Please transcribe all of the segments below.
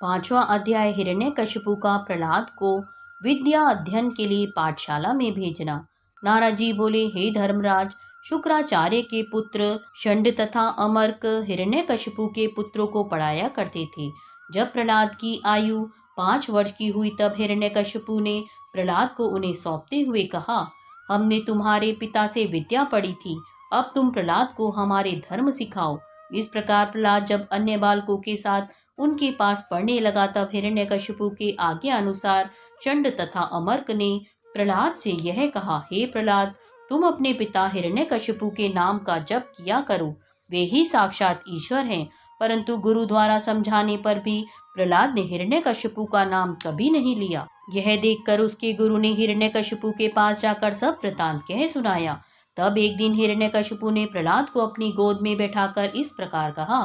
पांचवा अध्याय हिरण्यकशिपु का प्रहलाद को विद्या अध्ययन के लिए पाठशाला में भेजना। नारद जी बोले, हे धर्मराज, शुक्राचार्य के पुत्र शंड तथा अमर्क हिरण्यकशिपु के पुत्रों को पढ़ाया करते थे। जब प्रहलाद की आयु 5 वर्ष की हुई तब हिरण्यकशिपु ने प्रहलाद को उन्हें सौंपते हुए कहा, हमने तुम्हारे पिता से विद्या पढ़ी थी, अब तुम प्रहलाद को हमारे धर्म सिखाओ। इस प्रकार प्रहलाद जब अन्य बालकों के साथ उनके पास पढ़ने लगा तब हिरण्यकशिपु के आज्ञा अनुसार शंड तथा अमर्क ने प्रहलाद से यह कहा, हे प्रहलाद, तुम अपने पिता हिरण्यकशिपु के नाम का जप किया करो, वे ही साक्षात ईश्वर हैं। परंतु गुरु द्वारा समझाने पर भी प्रहलाद ने हिरण्यकशिपु का नाम कभी नहीं लिया। यह देखकर उसके गुरु ने हिरण्यकशिपु के पास जाकर सब वृतांत कह सुनाया। तब एक दिन हिरण्यकशिपु ने प्रहलाद को अपनी गोद में बैठाकर इस प्रकार कहा,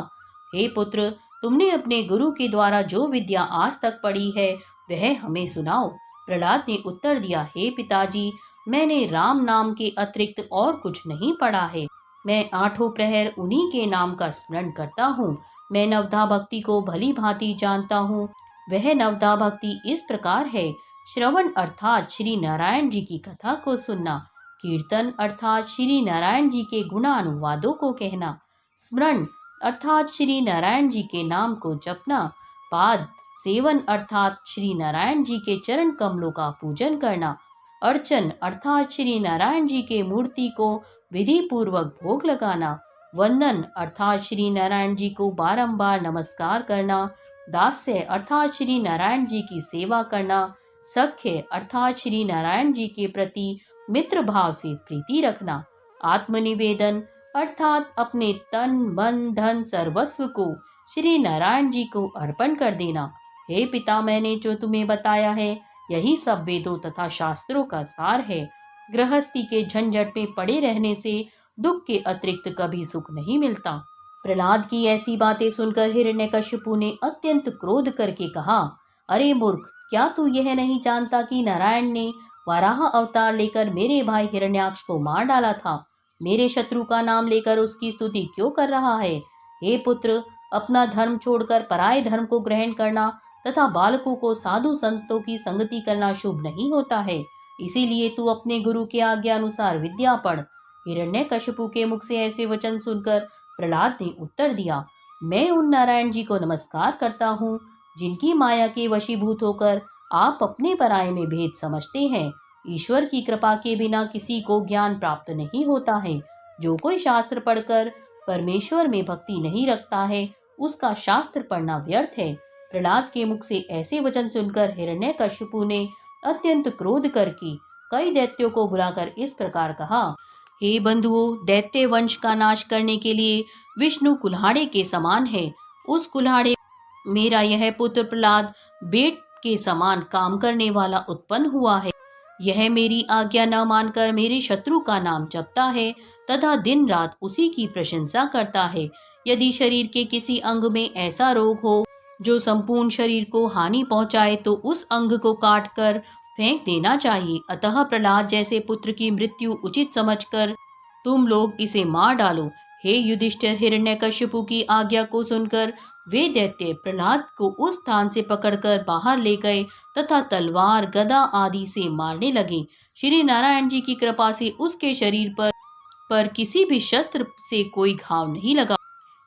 हे पुत्र, तुमने अपने गुरु के द्वारा जो विद्या आज तक पढ़ी है वह हमें सुनाओ। प्रहलाद ने उत्तर दिया, हे पिताजी, मैंने राम नाम के अतिरिक्त और कुछ नहीं पढ़ा है। मैं 8 प्रहर उन्हीं के नाम का स्मरण करता हूँ। मैं नवधा भक्ति को भली भांति जानता हूँ। वह नवधा भक्ति इस प्रकार है, श्रवण अर्थात श्री नारायण जी की कथा को सुनना, कीर्तन अर्थात श्री नारायण जी के गुणानुवादों को कहना, स्मरण अर्थात श्री नारायण जी के नाम को जपना, पाद सेवन अर्थात श्री नारायण जी के चरण कमलों का पूजन करना, अर्चन अर्थात श्री नारायण जी के मूर्ति को विधि पूर्वक भोग लगाना, वंदन अर्थात श्री नारायण जी को बारंबार नमस्कार करना, दास्य अर्थात श्री नारायण जी की सेवा करना, सख्य अर्थात श्री नारायण जी के प्रति मित्र भाव से प्रीति रखना, आत्मनिवेदन अर्थात अपने तन मन धन सर्वस्व को श्री नारायण जी को अर्पण कर देना। हे पिता, मैंने जो तुम्हें बताया है यही सब वेदों तथा शास्त्रों का सार है। गृहस्थी के झंझट में पड़े रहने से दुख के अतिरिक्त कभी सुख नहीं मिलता। प्रहलाद की ऐसी बातें सुनकर हिरण्यकशिपु ने अत्यंत क्रोध करके कहा, अरे मूर्ख, क्या तू यह नहीं जानता कि नारायण ने वराह अवतार लेकर मेरे भाई हिरण्याक्ष को मार डाला था? मेरे शत्रु का नाम लेकर उसकी स्तुति क्यों कर रहा है? हे पुत्र, अपना धर्म छोड़कर पराये धर्म को ग्रहण करना तथा बालकों को साधु संतों की संगति करना शुभ नहीं होता है। इसीलिए तू अपने गुरु के आज्ञा अनुसार विद्या पढ़। हिरण्यकशिपु के मुख से ऐसे वचन सुनकर प्रहलाद ने उत्तर दिया, मैं उन नारायण जी को नमस्कार करता हूँ जिनकी माया के वशीभूत होकर आप अपने पराये में भेद समझते हैं। ईश्वर की कृपा के बिना किसी को ज्ञान प्राप्त नहीं होता है। जो कोई शास्त्र पढ़कर परमेश्वर में भक्ति नहीं रखता है उसका शास्त्र पढ़ना व्यर्थ है। प्रहलाद के मुख से ऐसे वचन सुनकर हिरण्यकशिपु ने अत्यंत क्रोध करके कई दैत्यों को बुलाकर इस प्रकार कहा, हे बंधुओं, दैत्य वंश का नाश करने के लिए विष्णु कुल्हाड़े के समान है। उस कुल्हाड़े मेरा यह पुत्र प्रहलाद बेट के समान काम करने वाला उत्पन्न हुआ है। यह मेरी आज्ञा न मानकर मेरे शत्रु का नाम जपता है तथा दिन रात उसी की प्रशंसा करता है। यदि शरीर के किसी अंग में ऐसा रोग हो जो संपूर्ण शरीर को हानि पहुंचाए तो उस अंग को काट कर फेंक देना चाहिए। अतः प्रहलाद जैसे पुत्र की मृत्यु उचित समझकर तुम लोग इसे मार डालो। हे युधिष्ठिर, हिरण्यकशिपु की आज्ञा को सुनकर वे दैत्य प्रहलाद को उस स्थान से पकड़कर बाहर ले गए तथा तलवार गदा आदि से मारने लगे। श्री नारायण जी की कृपा से उसके शरीर पर किसी भी शस्त्र से कोई घाव नहीं लगा।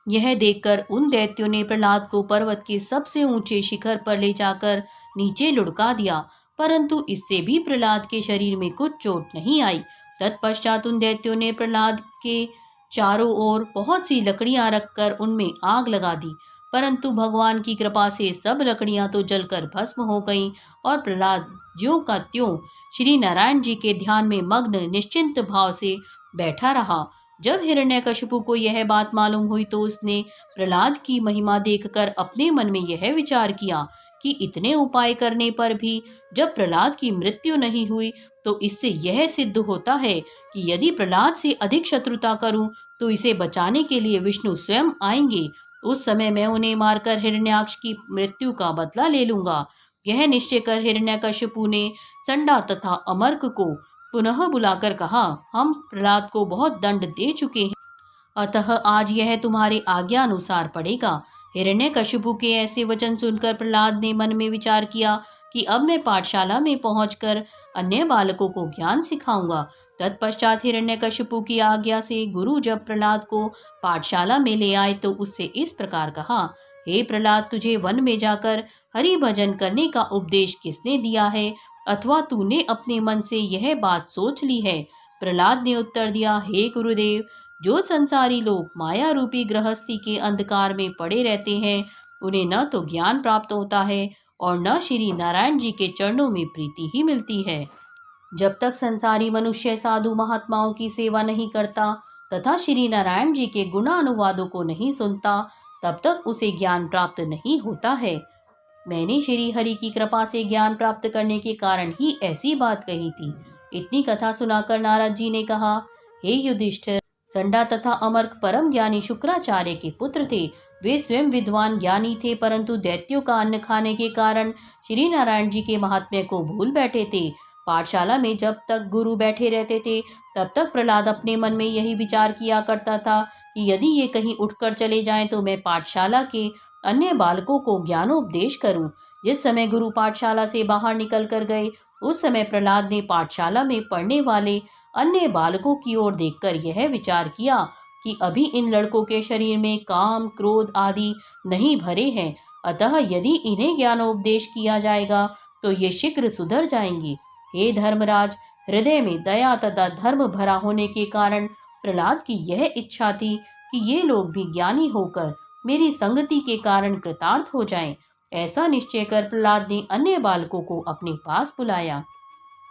यह देखकर उन दैत्यों ने प्रहलाद को पर्वत के सबसे ऊंचे शिखर पर ले जाकर नीचे लुढ़का दिया, परंतु इससे भी प्रहलाद के शरीर में कुछ चोट नहीं आई। तत्पश्चात उन दैत्यों ने प्रहलाद के चारों ओर बहुत सी लकड़ियां रखकर उनमें आग लगा दी, परंतु भगवान की कृपा से सब लकड़ियां तो जलकर भस्म हो गईं और प्रहलाद ज्यों का त्यों श्री नारायण जी के ध्यान में मग्न निश्चिंत भाव से बैठा रहा। जब हिरण्यकशिपु को यह बात मालूम हुई तो उसने प्रहलाद की महिमा देखकर अपने मन में यह विचार किया कि इतने उपाय करने पर भी जब प्रहलाद की मृत्यु नहीं हुई तो इससे यह सिद्ध होता है कि यदि प्रहलाद से अधिक शत्रुता करूं तो इसे बचाने के लिए विष्णु स्वयं आएंगे। उस समय मैं उन्हें मारकर हिरण्याक्ष की मृत्यु का बदला ले लूंगा। यह निश्चय कर हिरण्यकशिपु ने संडा तथा अमर्क को पुनः बुलाकर कहा, हम प्रहलाद को बहुत दंड दे चुके हैं, अतः आज यह तुम्हारे आज्ञा अनुसार पड़ेगा। हिरण्यकशिपु के ऐसे वचन सुनकर प्रहलाद ने मन में विचार किया कि अब मैं पाठशाला में पहुंचकर अन्य बालकों को ज्ञान सिखाऊंगा। तत्पश्चात हिरण्यकशिपु की आज्ञा से गुरु जब प्रहलाद को पाठशाला में ले आए तो उससे इस प्रकार कहा, हे प्रहलाद, तुझे वन में जाकर हरि भजन करने का उपदेश किसने दिया है, अथवा तूने अपने मन से यह बात सोच ली है? प्रहलाद ने उत्तर दिया, हे गुरुदेव, जो संसारी लोग माया रूपी गृहस्थी के अंधकार में पड़े रहते हैं, उन्हें न तो ज्ञान प्राप्त होता है और न श्री नारायण जी के चरणों में प्रीति ही मिलती है। जब तक संसारी मनुष्य साधु महात्माओं की सेवा नहीं करता तथा श्री नारायण जी के गुणानुवादों को नहीं सुनता, तब तक उसे ज्ञान प्राप्त नहीं होता है। मैंने श्री हरि की कृपा से ज्ञान प्राप्त करने के कारण ही ऐसी बात कही थी। इतनी कथा सुनाकर नारद जी ने कहा, हे युधिष्ठिर, संडा तथा अमर्क परम ज्ञानी शुक्राचार्य के पुत्र थे। वे स्वयं विद्वान ज्ञानी थे, परंतु दैत्यों का अन्न खाने के कारण श्री नारायण जी के महात्म्य को भूल बैठे थे। पाठशाला में जब तक गुरु बैठे रहते थे तब तक प्रहलाद अपने मन में यही विचार किया करता था कि यदि ये कहीं उठकर चले जाएं तो मैं पाठशाला के अन्य बालकों को ज्ञानोपदेश करूं। जिस समय गुरु पाठशाला से बाहर निकल कर गए, उस समय प्रहलाद ने पाठशाला में पढ़ने वाले अन्य बालकों की ओर देखकर यह विचार किया कि अभी इन लड़कों के शरीर में काम, क्रोध आदि नहीं भरे हैं, अतः यदि इन्हें ज्ञानोपदेश किया जाएगा तो ये शीघ्र सुधर जाएंगे। हे धर्मराज, हृदय में दया तथा धर्म भरा होने के कारण प्रहलाद की यह इच्छा थी कि ये लोग भी ज्ञानी होकर मेरी संगति के कारण कृतार्थ हो जाएं। ऐसा निश्चय कर प्रहलाद ने अन्य बालकों को अपने पास बुलाया।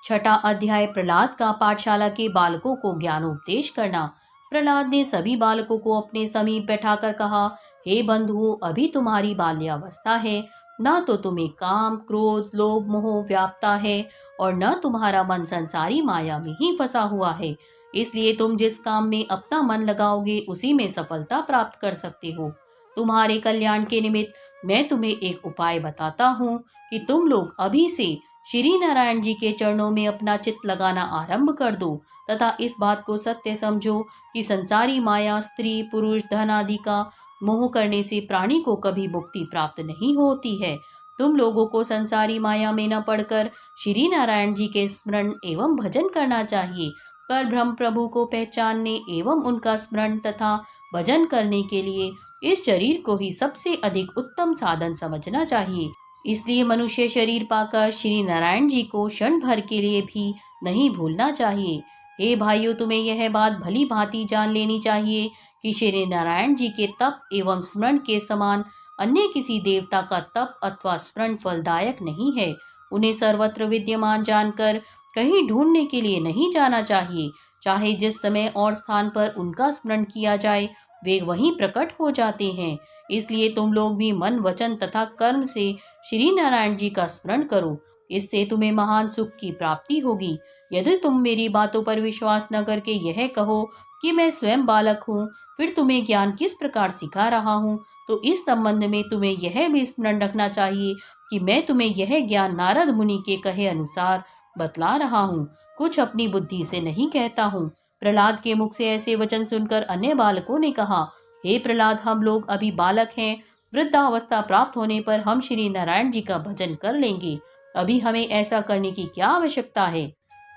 छठा अध्याय, प्रहलाद का पाठशाला के बालकों को ज्ञानोपदेश करना। प्रहलाद ने सभी बालकों को अपने समीप बैठाकर कहा, हे बंधुओं, अभी तुम्हारी बाल्यावस्था है, न तो तुम्हें काम, क्रोध, लोभ, मोह व्यापता है और न तुम्हारा मन संसारी माया में ही फंसा हुआ है। इसलिए तुम जिस काम में अपना मन लगाओगे उसी में सफलता प्राप्त कर सकते हो। तुम्हारे कल्याण के निमित्त मैं तुम्हें एक उपाय बताता हूँ कि तुम लोग अभी से श्री नारायण जी के चरणों में अपना चित्त लगाना आरंभ कर दो तथा इस बात को सत्य समझो कि संसारी माया, स्त्री, पुरुष, धन आदि का मोह करने से प्राणी को कभी मुक्ति प्राप्त नहीं होती है। तुम लोगों को संसारी माया में न पड़कर श्री नारायण जी के स्मरण एवं भजन करना चाहिए। पर ब्रह्म प्रभु को पहचानने एवं उनका स्मरण तथा भजन करने के लिए इस शरीर को ही सबसे अधिक उत्तम साधन समझना चाहिए। इसलिए मनुष्य शरीर पाकर श्री नारायण जी को क्षण भर के लिए भी नहीं भूलना चाहिए। हे भाइयों, तुम्हें यह बात भली भांति जान लेनी चाहिए कि श्री नारायण जी के तप एवं स्मरण के समान अन्य किसी देवता का तप अथवा स्मरण फलदायक नहीं है। उन्हें सर्वत्र विद्यमान जानकर कहीं ढूंढने के लिए नहीं जाना चाहिए। चाहे जिस समय और स्थान पर उनका स्मरण किया जाए, वे वहीं प्रकट हो जाते हैं। इसलिए तुम लोग भी मन, वचन तथा कर्म से श्री नारायण जी का स्मरण करो। इससे तुम्हें महान सुख की प्राप्ति होगी। यदि तुम मेरी बातों पर विश्वास न करके यह कहो कि मैं स्वयं बालक हूँ, फिर तुम्हें ज्ञान किस प्रकार सिखा रहा हूँ, तो इस संबंध में तुम्हें यह भी स्मरण रखना चाहिए कि मैं तुम्हें यह ज्ञान नारद मुनि के कहे अनुसार बतला रहा हूँ, कुछ अपनी बुद्धि से नहीं कहता हूँ। प्रहलाद के मुख से ऐसे वचन सुनकर अन्य बालकों ने कहा, हे प्रहलाद, हम लोग अभी बालक हैं। वृद्धावस्था प्राप्त होने पर हम श्री नारायण जी का भजन कर लेंगे। अभी हमें ऐसा करने की क्या आवश्यकता है?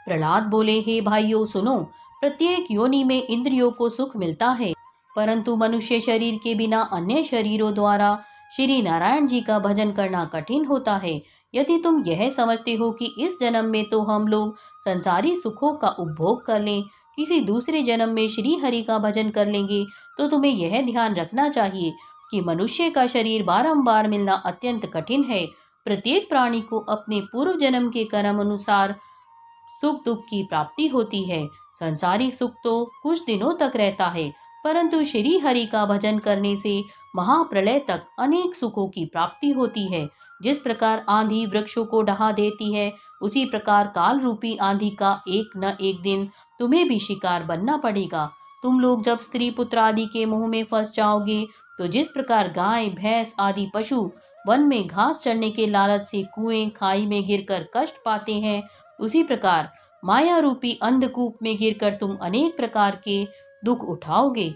प्रहलाद बोले, हे भाइयों सुनो, प्रत्येक योनि में इंद्रियों को सुख मिलता है, परंतु मनुष्य शरीर के बिना अन्य शरीरों द्वारा श्री नारायण जी का भजन करना कठिन होता है। यदि तुम यह समझते हो कि इस जन्म में तो हम लोग संसारी सुखों का उपभोग कर लें, किसी दूसरे जन्म में श्री हरि का भजन कर लेंगे, तो तुम्हें यह ध्यान रखना चाहिए कि मनुष्य का शरीर बारंबार मिलना अत्यंत कठिन है। प्रत्येक प्राणी को अपने पूर्व जन्म के कर्म अनुसार सुख दुख की प्राप्ति होती है। संसारिक सुख तो कुछ दिनों तक रहता है, परंतु श्री हरि का भजन करने से महाप्रलय तक अनेक सुखों की प्राप्ति होती है। जिस प्रकार आंधी वृक्षों को ढहा देती है, उसी प्रकार काल रूपी आंधी का एक न एक दिन तुम्हें भी शिकार बनना पड़ेगा। तुम लोग जब स्त्री पुत्र आदि के मुंह में फंस जाओगे, तो जिस प्रकार गाय, भैंस आदि पशु वन में घास चरने के लालच से कुएं, खाई में गिरकर कष्ट पाते हैं, उसी प्रकार माया रूपी अंधकूप में गिरकर तुम अनेक प्रकार के दुख उठाओगे।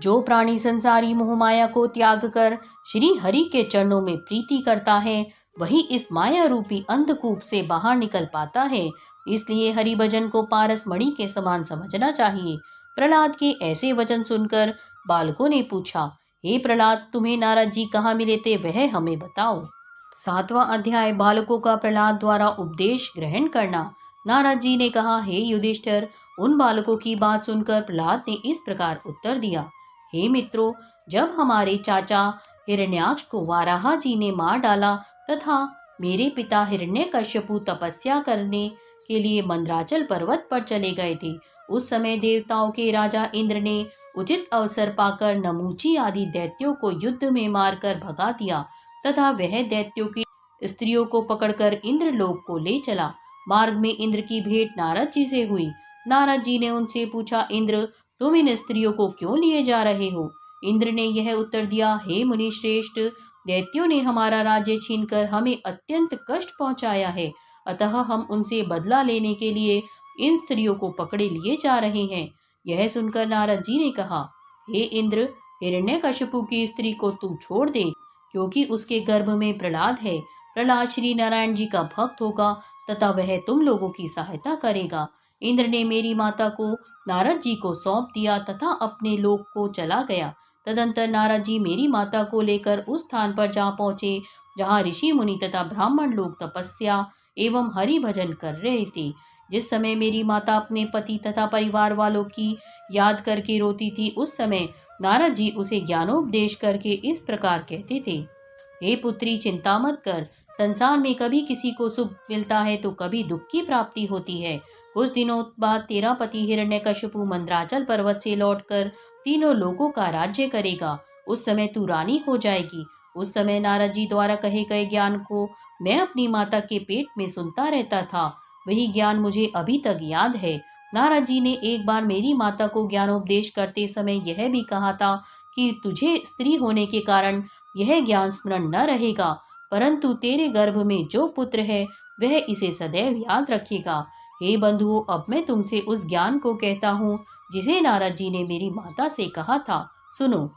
जो प्राणी संसारी मोहमाया को त्याग कर श्री हरि के चरणों में प्रीति करता है, वही इस माया रूपी अंधकूप से बाहर निकल पाता है। इसलिए हरि भजन को पारस मणि के समान समझना चाहिए। प्रहलाद के ऐसे वचन सुनकर बालकों ने पूछा, हे प्रहलाद, तुम्हें नारद जी कहाँ मिले थे, वह हमें बताओ। 7वां अध्याय, बालकों का प्रहलाद द्वारा उपदेश ग्रहण करना। नारद जी ने कहा, हे युधिष्ठिर, उन बालकों की बात सुनकर प्रहलाद ने इस प्रकार उत्तर दिया, हे मित्रों, जब हमारे चाचा हिरण्याक्ष को वाराह जी ने मार डाला तथा मेरे पिता हिरण्यकश्यपु तपस्या करने के लिए मंदराचल पर्वत पर चले गए थे, उस समय देवताओं के राजा इंद्र ने उचित अवसर पाकर नमूची आदि दैत्यों को युद्ध में मारकर भगा दिया तथा वह दैत्यों की स्त्रियों को पकड़कर इंद्रलोक को ले चला। मार्ग में इंद्र की भेंट नारद जी से हुई। नारद जी ने उनसे पूछा, इंद्र, तुम इन स्त्रियों को क्यों लिए जा रहे हो? इंद्र ने यह उत्तर दिया, हे मुनि श्रेष्ठ, दैत्यों ने हमारा राज्य छीनकर हमें अत्यंत कष्ट पहुंचाया है, अतः हम उनसे बदला लेने के लिए इन स्त्रियों को पकड़े लिए जा रहे हैं। यह सुनकर नारद जी ने कहा, हे इंद्र, हिरण्यकशिपु की स्त्री को तू छोड़ दे, क्योंकि उसके गर्भ में प्रहलाद है। प्रहलाद श्री नारायण जी का भक्त होगा तथा वह तुम लोगों की सहायता करेगा। इंद्र ने मेरी माता को नारद जी को सौंप दिया तथा अपने लोक को चला गया। तदंतर नारद जी मेरी माता को लेकर उस स्थान पर जा पहुंचे जहाँ ऋषि मुनि तथा ब्राह्मण लोग तपस्या एवं हरि भजन कर रहे थे। जिस समय मेरी माता अपने पति तथा परिवार वालों की याद करके रोती थी, उस समय नारद जी उसे ज्ञानोपदेश करके इस प्रकार कहते थे, हे पुत्री, चिंता मत कर। संसार में कभी किसी को सुख मिलता है तो कभी दुख की प्राप्ति होती है। कुछ दिनों बाद तेरा पति हिरण्यकशिपु मंदराचल पर्वत से लौटकर तीनों लोगों का राज्य करेगा। उस समय तू रानी हो जाएगी। उस समय नारद जी द्वारा कहे गए ज्ञान को मैं अपनी माता के पेट में सुनता रहता था, वही ज्ञान मुझे अभी तक याद है। नारद जी ने एक बार मेरी माता को ज्ञानोपदेश करते समय यह भी कहा था कि तुझे स्त्री होने के कारण यह ज्ञान स्मरण न रहेगा, परंतु तेरे गर्भ में जो पुत्र है वह इसे सदैव याद रखेगा। हे बंधुओं, अब मैं तुमसे उस ज्ञान को कहता हूँ जिसे नारद जी ने मेरी माता से कहा था। सुनो,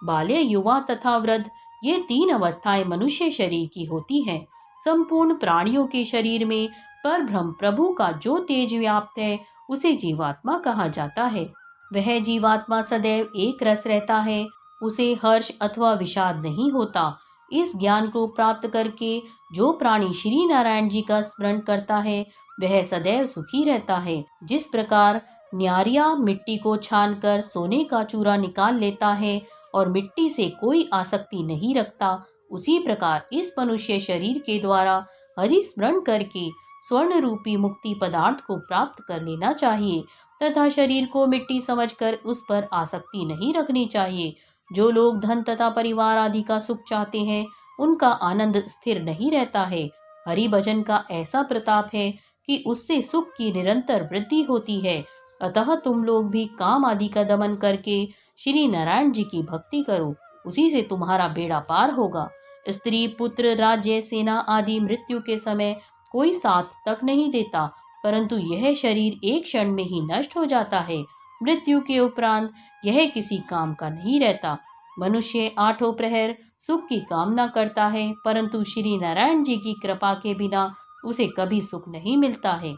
बाल्य, युवा तथा वृद्ध, ये 3 अवस्थाएं मनुष्य शरीर की होती हैं। संपूर्ण प्राणियों के शरीर में परब्रह्म प्रभु का जो तेज व्याप्त है उसे जीवात्मा कहा जाता है। वह जीवात्मा सदैव एक रस रहता है, उसे हर्ष अथवा विषाद नहीं होता। इस ज्ञान को प्राप्त करके जो प्राणी श्री नारायण जी का स्मरण करता है वह सदैव सुखी रहता है। जिस प्रकार न्यारिया मिट्टी को छानकर सोने का चूरा निकाल लेता है और मिट्टी से कोई आसक्ति नहीं रखता, उसी प्रकार इस मनुष्य शरीर के द्वारा हरि स्मरण करके स्वर्ण रूपी मुक्ति पदार्थ को प्राप्त कर लेना चाहिए तथा शरीर को मिट्टी समझकर उस पर आसक्ति नहीं रखनी चाहिए। जो लोग धन तथा परिवार आदि का सुख चाहते हैं, उनका आनंद स्थिर नहीं रहता है। हरि भजन का ऐसा प्रताप है कि उससे सुख की निरंतर वृद्धि होती है। अतः तुम लोग भी काम आदि का दमन करके श्री नारायण जी की भक्ति करो, उसी से तुम्हारा बेड़ा पार होगा। स्त्री, पुत्र, राज्य, सेना आदि मृत्यु के समय कोई साथ तक नहीं देता, परंतु यह शरीर एक क्षण में ही नष्ट हो जाता है। मृत्यु के उपरांत यह किसी काम का नहीं रहता। मनुष्य 8 प्रहर सुख की कामना करता है, परंतु श्री नारायण जी की कृपा के बिना उसे कभी सुख नहीं मिलता है।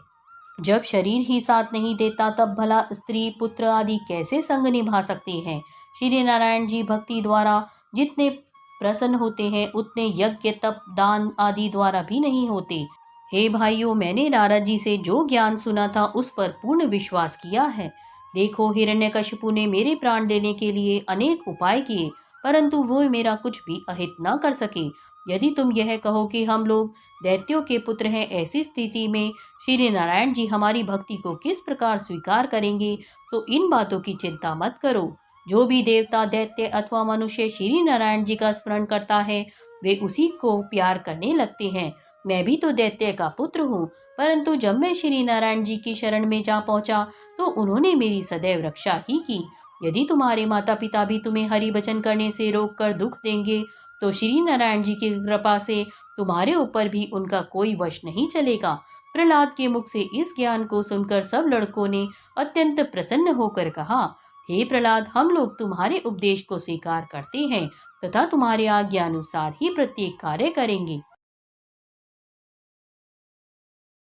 जब शरीर ही साथ नहीं देता, तब भला स्त्री, पुत्र आदि कैसे संग निभा सकते हैं। श्री नारायण जी भक्ति द्वारा जितने प्रसन्न होते हैं, उतने यज्ञ, तप, दान आदि द्वारा भी नहीं होते। हे भाइयों, मैंने नारद जी से जो ज्ञान सुना था उस पर पूर्ण विश्वास किया है। देखो, हिरण्यकशिपु ने मेरे प्राण लेने के लिए अनेक उपाय किए, परंतु वो मेरा कुछ भी अहित न कर सके। यदि तुम यह कहो कि हम लोग दैत्यों के पुत्र हैं, ऐसी स्थिति में श्री नारायण जी हमारी भक्ति को किस प्रकार स्वीकार करेंगे, तो इन बातों की चिंता मत करो। जो भी देवता, दैत्य अथवा मनुष्य श्री नारायण जी का स्मरण करता है, वे उसी को प्यार करने लगते हैं। मैं भी तो दैत्य का पुत्र हूँ, परंतु जब मैं श्री नारायण जी की शरण में जा पहुँचा तो उन्होंने मेरी सदैव रक्षा ही की। यदि तुम्हारे माता पिता भी तुम्हें हरि भजन करने से रोककर दुख देंगे, तो श्री नारायण जी की कृपा से तुम्हारे ऊपर भी उनका कोई वश नहीं चलेगा। प्रहलाद के मुख से इस ज्ञान को सुनकर सब लड़कों ने अत्यंत प्रसन्न होकर कहा, हे प्रहलाद, हम लोग तुम्हारे उपदेश को स्वीकार करते हैं तथा तुम्हारे आज्ञा अनुसार ही प्रत्येक कार्य करेंगे।